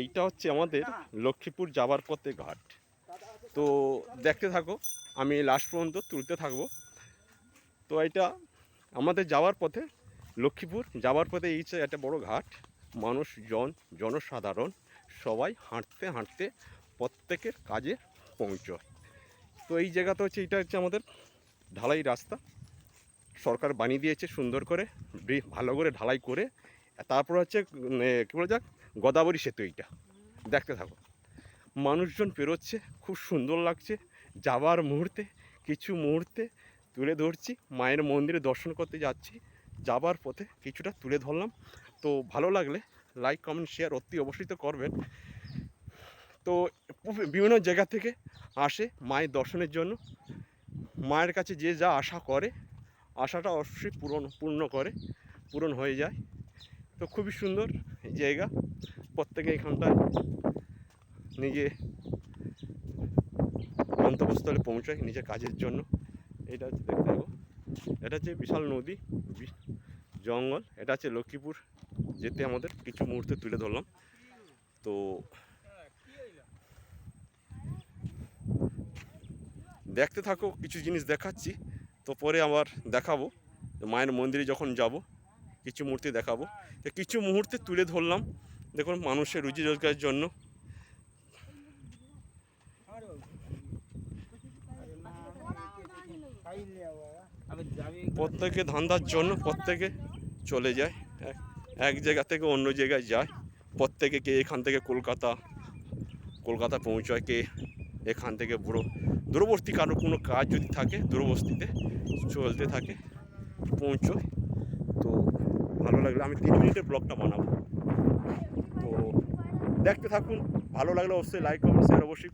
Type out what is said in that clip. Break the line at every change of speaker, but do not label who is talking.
এইটা হচ্ছে আমাদের লক্ষ্মীপুর যাবার পথে ঘাট। তো দেখতে থাকো, আমি লাস্ট পর্যন্ত তুলতে থাকবো। তো এটা আমাদের যাওয়ার পথে, লক্ষ্মীপুর যাওয়ার পথে এই যে একটা বড় ঘাট। জনসাধারণ সবাই হাঁটতে হাঁটতে প্রত্যেকের কাজে পৌঁছয়। তো এই জায়গাটা হচ্ছে, এটা হচ্ছে আমাদের ঢালাই রাস্তা। সরকার বানিয়ে দিয়েছে সুন্দর করে, ভালো করে ঢালাই করে। তারপর হচ্ছে কী বলা যাক, গোদাবরী সেতু। এইটা দেখতে থাকো, মানুষজন পেরোচ্ছে, খুব সুন্দর লাগছে। যাওয়ার মুহূর্তে কিছু মুহূর্তে তুলে ধরছি, মায়ের মন্দিরে দর্শন করতে যাচ্ছি, যাবার পথে কিছুটা তুলে ধরলাম। তো ভালো লাগলে লাইক কমেন্ট শেয়ার অতি অবশ্যই তো করবেন। তো বিভিন্ন জায়গা থেকে আসে মায়ের দর্শনের জন্য। মায়ের কাছে যে যা আশা করে, আশাটা অবশ্যই পূরণ হয়ে যায়। তো খুবই সুন্দর জায়গা। প্রত্যেকে এখানটায় নিজে গন্তব্যস্থলে পৌঁছায় নিজের কাজের জন্য। এটা হচ্ছে, দেখতে পাবো, এটা হচ্ছে বিশাল নদী, জঙ্গল। এটা হচ্ছে লক্ষ্মীপুর যেতে আমাদের কিছু মুহূর্তে তুলে ধরলাম। তো দেখতে থাকো, কিছু জিনিস দেখাচ্ছি। তো পরে আবার দেখাবো, মায়ের মন্দিরে যখন যাব কিছু মুহূর্তে দেখাবো। তো কিছু মুহূর্তে তুলে ধরলাম। দেখুন, মানুষের রুজি রোজগারের জন্য, প্রত্যেকে ধান্দার জন্য প্রত্যেকে চলে যায়, এক জায়গা থেকে অন্য জায়গায় যায়। প্রত্যেকে, কে এখান থেকে কলকাতা পৌঁছায়, কে এখান থেকে দূরবর্তী কারো কোনো কাজ যদি থাকে দূরবর্তীতে চলতে থাকে, পৌঁছয়। তো ভালো লাগলো, আমি 3 মিনিটের ব্লগটা বানাবো। তো দেখতে থাকুন, ভালো লাগলে অবশ্যই লাইক কমেন্ট শেয়ার অবশ্যই।